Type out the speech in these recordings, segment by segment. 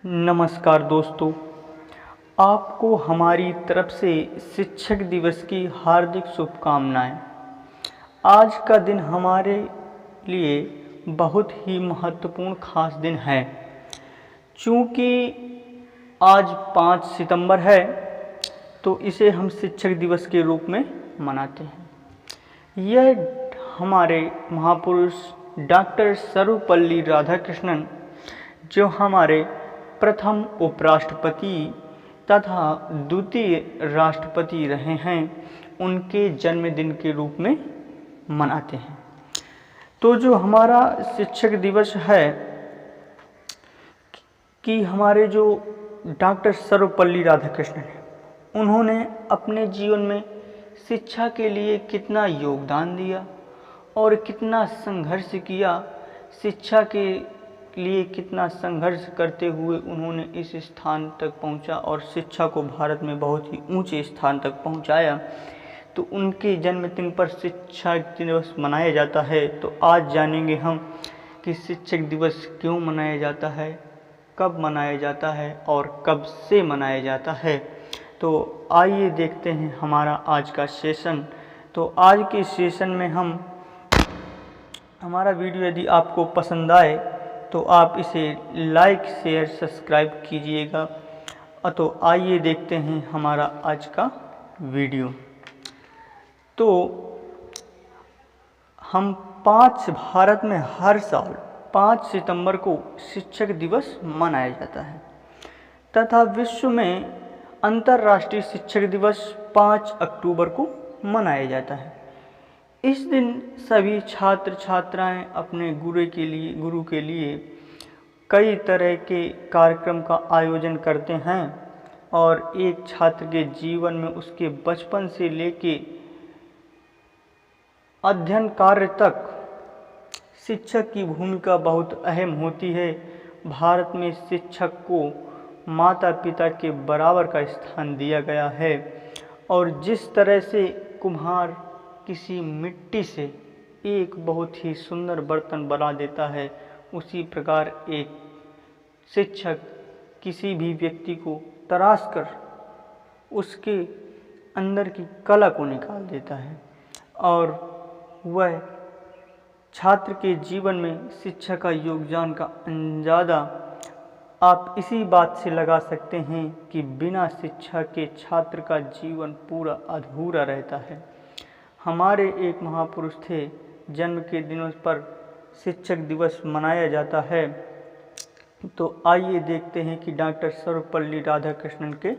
नमस्कार दोस्तों, आपको हमारी तरफ से शिक्षक दिवस की हार्दिक शुभकामनाएं। आज का दिन हमारे लिए बहुत ही महत्वपूर्ण खास दिन है। चूँकि आज 5 सितंबर है तो इसे हम शिक्षक दिवस के रूप में मनाते हैं। यह हमारे महापुरुष डॉक्टर सर्वपल्ली राधाकृष्णन, जो हमारे प्रथम उपराष्ट्रपति तथा द्वितीय राष्ट्रपति रहे हैं, उनके जन्मदिन के रूप में मनाते हैं। तो जो हमारा शिक्षक दिवस है कि हमारे जो डॉक्टर सर्वपल्ली राधाकृष्णन हैं, उन्होंने अपने जीवन में शिक्षा के लिए कितना योगदान दिया और कितना संघर्ष किया। शिक्षा के लिए कितना संघर्ष करते हुए उन्होंने इस स्थान तक पहुंचा और शिक्षा को भारत में बहुत ही ऊंचे स्थान तक पहुंचाया। तो उनके जन्मदिन पर शिक्षक दिवस मनाया जाता है। तो आज जानेंगे हम कि शिक्षक दिवस क्यों मनाया जाता है, कब मनाया जाता है और कब से मनाया जाता है। तो आइए देखते हैं हमारा आज का सेशन। तो आज के सेशन में हमारा वीडियो यदि आपको पसंद आए तो आप इसे लाइक शेयर सब्सक्राइब कीजिएगा। तो आइए देखते हैं हमारा आज का वीडियो। तो हम भारत में हर साल 5 सितंबर को शिक्षक दिवस मनाया जाता है तथा विश्व में अंतर्राष्ट्रीय शिक्षक दिवस 5 अक्टूबर को मनाया जाता है। इस दिन सभी छात्र छात्राएं अपने गुरु के लिए कई तरह के कार्यक्रम का आयोजन करते हैं और एक छात्र के जीवन में उसके बचपन से लेके अध्ययन कार्य तक शिक्षक की भूमिका बहुत अहम होती है। भारत में शिक्षक को माता पिता के बराबर का स्थान दिया गया है और जिस तरह से कुम्हार किसी मिट्टी से एक बहुत ही सुंदर बर्तन बना देता है, उसी प्रकार एक शिक्षक किसी भी व्यक्ति को तराश कर उसके अंदर की कला को निकाल देता है और वह छात्र के जीवन में शिक्षा का योगदान का अंदाज़ा आप इसी बात से लगा सकते हैं कि बिना शिक्षा के छात्र का जीवन पूरा अधूरा रहता है। हमारे एक महापुरुष थे, जन्म के दिनों पर शिक्षक दिवस मनाया जाता है। तो आइए देखते हैं कि डॉक्टर सर्वपल्ली राधाकृष्णन के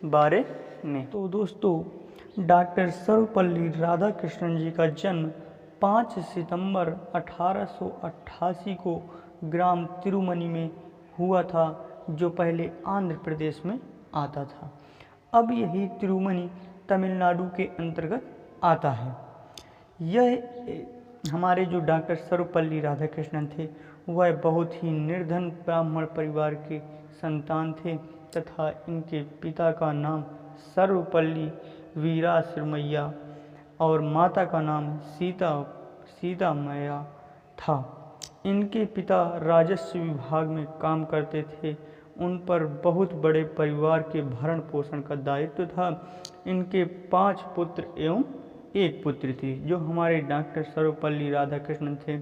बारे में। तो दोस्तों, डॉक्टर सर्वपल्ली राधाकृष्णन जी का जन्म 5 सितंबर 1888 को ग्राम तिरुमनी में हुआ था, जो पहले आंध्र प्रदेश में आता था। अब यही तिरुमनी तमिलनाडु के अंतर्गत आता है। यह हमारे जो डॉक्टर सर्वपल्ली राधाकृष्णन थे, वह बहुत ही निर्धन ब्राह्मण परिवार के संतान थे तथा इनके पिता का नाम सर्वपल्ली वीरास्वामैया और माता का नाम सीता मैया था। इनके पिता राजस्व विभाग में काम करते थे। उन पर बहुत बड़े परिवार के भरण पोषण का दायित्व था। इनके 5 पुत्र एवं 1 पुत्री थी। जो हमारे डॉक्टर सर्वपल्ली राधाकृष्णन थे,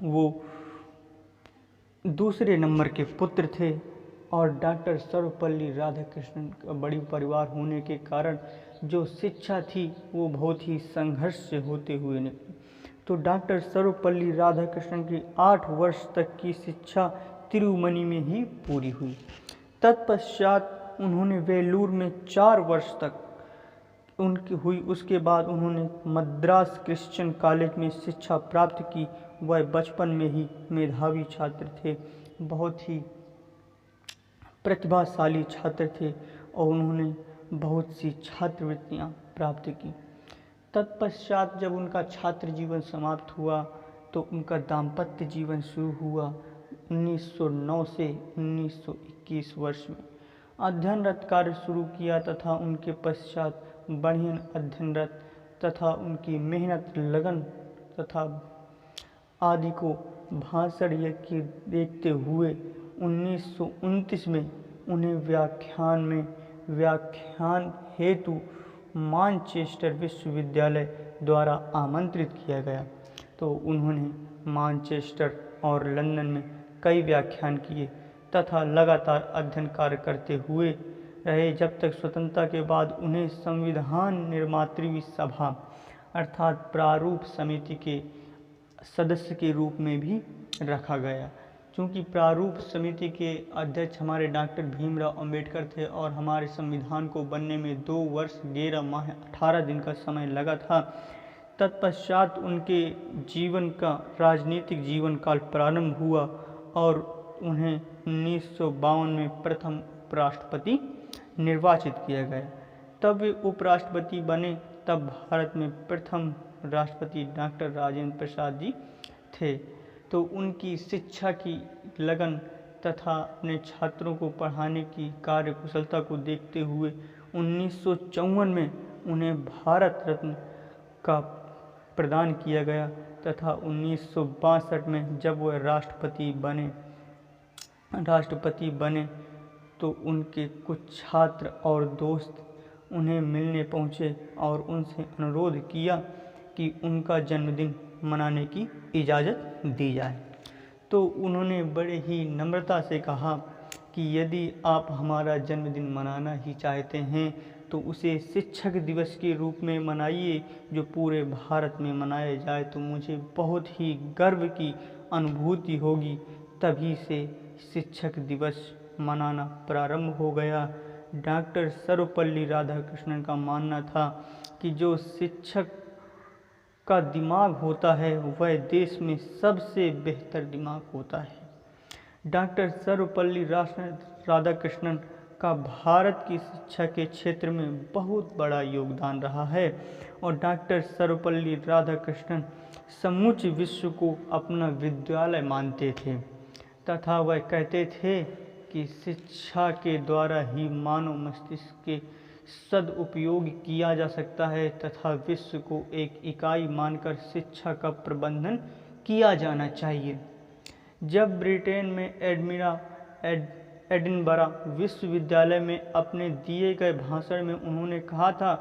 वो दूसरे नंबर के पुत्र थे और डॉक्टर सर्वपल्ली राधाकृष्णन का बड़ी परिवार होने के कारण जो शिक्षा थी वो बहुत ही संघर्ष से होते हुए निकली। तो डॉक्टर सर्वपल्ली राधाकृष्णन की 8 वर्ष तक की शिक्षा तिरुमनी में ही पूरी हुई। तत्पश्चात उन्होंने वेलूर में 4 वर्ष तक उनकी हुई। उसके बाद उन्होंने मद्रास क्रिश्चियन कॉलेज में शिक्षा प्राप्त की। वह बचपन में ही मेधावी छात्र थे, बहुत ही प्रतिभाशाली छात्र थे और उन्होंने बहुत सी छात्रवृत्तियां प्राप्त की। तत्पश्चात जब उनका छात्र जीवन समाप्त हुआ तो उनका दाम्पत्य जीवन शुरू हुआ 1909 से 1921 वर्ष में। अध्ययनरत कार्य शुरू किया तथा उनके पश्चात बढ़िया अध्ययनरत तथा उनकी मेहनत, लगन तथा आदि को भाषण के देखते हुए 1929 में उन्हें व्याख्यान हेतु मानचेस्टर विश्वविद्यालय द्वारा आमंत्रित किया गया। तो उन्होंने मानचेस्टर और लंदन में कई व्याख्यान किए तथा लगातार अध्ययन कार्य करते हुए रहे जब तक स्वतंत्रता के बाद उन्हें संविधान निर्मात्री सभा अर्थात प्रारूप समिति के सदस्य के रूप में भी रखा गया। क्योंकि प्रारूप समिति के अध्यक्ष हमारे डॉक्टर भीमराव अंबेडकर थे और हमारे संविधान को बनने में 2 वर्ष 11 माह 18 दिन का समय लगा था। तत्पश्चात उनके जीवन का राजनीतिक जीवन काल प्रारंभ हुआ और उन्हें 1952 में प्रथम उपराष्ट्रपति निर्वाचित किया गया। तब वे उपराष्ट्रपति बने। तब भारत में प्रथम राष्ट्रपति डॉक्टर राजेंद्र प्रसाद जी थे। तो उनकी शिक्षा की लगन तथा अपने छात्रों को पढ़ाने की कार्यकुशलता को देखते हुए 1954 में उन्हें भारत रत्न का प्रदान किया गया तथा 1962 में जब वह राष्ट्रपति बने तो उनके कुछ छात्र और दोस्त उन्हें मिलने पहुँचे और उनसे अनुरोध किया कि उनका जन्मदिन मनाने की इजाज़त दी जाए। तो उन्होंने बड़े ही नम्रता से कहा कि यदि आप हमारा जन्मदिन मनाना ही चाहते हैं तो उसे शिक्षक दिवस के रूप में मनाइए जो पूरे भारत में मनाया जाए, तो मुझे बहुत ही गर्व की अनुभूति होगी। तभी से शिक्षक दिवस मनाना प्रारंभ हो गया। डॉक्टर सर्वपल्ली राधाकृष्णन का मानना था कि जो शिक्षक का दिमाग होता है वह देश में सबसे बेहतर दिमाग होता है। डॉक्टर सर्वपल्ली राधाकृष्णन का भारत की शिक्षा के क्षेत्र में बहुत बड़ा योगदान रहा है और डॉक्टर सर्वपल्ली राधाकृष्णन समूचे विश्व को अपना विद्यालय मानते थे तथा वह कहते थे कि शिक्षा के द्वारा ही मानव मस्तिष्क के सदुपयोग किया जा सकता है तथा विश्व को एक इकाई मानकर शिक्षा का प्रबंधन किया जाना चाहिए। जब ब्रिटेन में एडिनबरा विश्वविद्यालय में अपने दिए गए भाषण में उन्होंने कहा था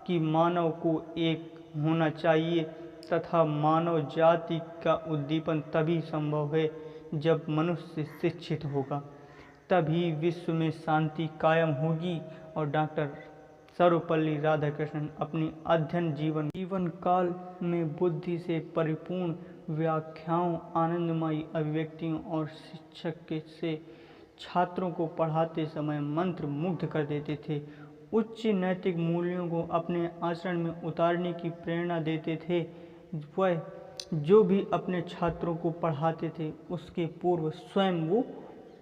कि मानव को एक होना चाहिए तथा मानव जाति का उद्दीपन तभी संभव है जब मनुष्य शिक्षित होगा, तभी विश्व में शांति कायम होगी। और डॉक्टर सर्वपल्ली राधाकृष्णन अपनी अध्ययन जीवन काल में बुद्धि से परिपूर्ण व्याख्याओं, आनंदमयी अभिव्यक्तियों और शिक्षक से छात्रों को पढ़ाते समय मंत्र मुग्ध कर देते थे। उच्च नैतिक मूल्यों को अपने आचरण में उतारने की प्रेरणा देते थे। वह जो भी अपने छात्रों को पढ़ाते थे उसके पूर्व स्वयं वो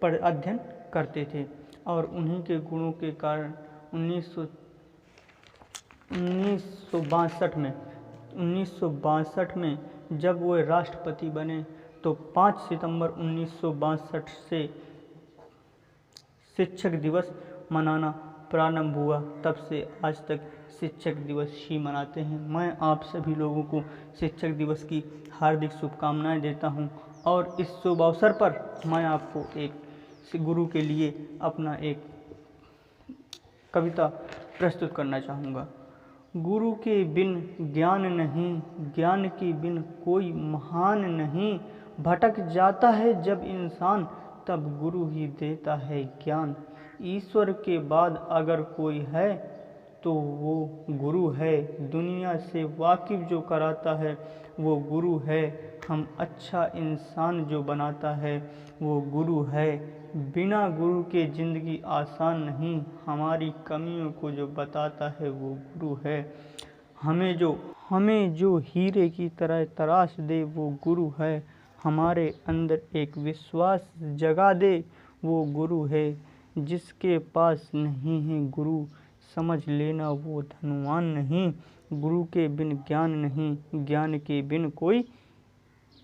अध्ययन करते थे और उन्हीं के गुणों के कारण 1962 में जब वो राष्ट्रपति बने तो 5 सितंबर 1962 से शिक्षक दिवस मनाना प्रारंभ हुआ। तब से आज तक शिक्षक दिवस ही मनाते हैं। मैं आप सभी लोगों को शिक्षक दिवस की हार्दिक शुभकामनाएं देता हूं और इस शुभ अवसर पर मैं आपको एक गुरु के लिए अपना एक कविता प्रस्तुत करना चाहूँगा। गुरु के बिन ज्ञान नहीं, ज्ञान के बिन कोई महान नहीं। भटक जाता है जब इंसान तब गुरु ही देता है ज्ञान। ईश्वर के बाद अगर कोई है तो वो गुरु है। दुनिया से वाकिफ जो कराता है वो गुरु है। हम अच्छा इंसान जो बनाता है वो गुरु है। बिना गुरु के ज़िंदगी आसान नहीं। हमारी कमियों को जो बताता है वो गुरु है। हमें जो हीरे की तरह तराश दे वो गुरु है। हमारे अंदर एक विश्वास जगा दे वो गुरु है। जिसके पास नहीं है गुरु समझ लेना वो धनवान नहीं। गुरु के बिन ज्ञान नहीं, ज्ञान के बिन कोई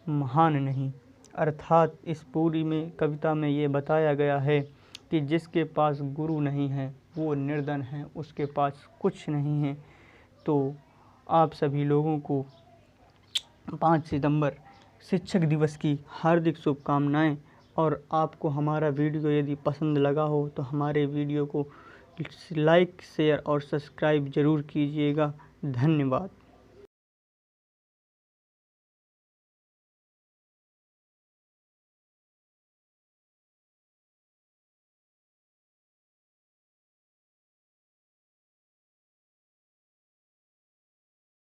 महान नहीं। अर्थात इस पूरी में कविता में ये बताया गया है कि जिसके पास गुरु नहीं है वो निर्धन है, उसके पास कुछ नहीं है। तो आप सभी लोगों को 5 सितंबर शिक्षक दिवस की हार्दिक शुभकामनाएं और आपको हमारा वीडियो यदि पसंद लगा हो तो हमारे वीडियो को लाइक, शेयर और सब्सक्राइब ज़रूर कीजिएगा। धन्यवाद।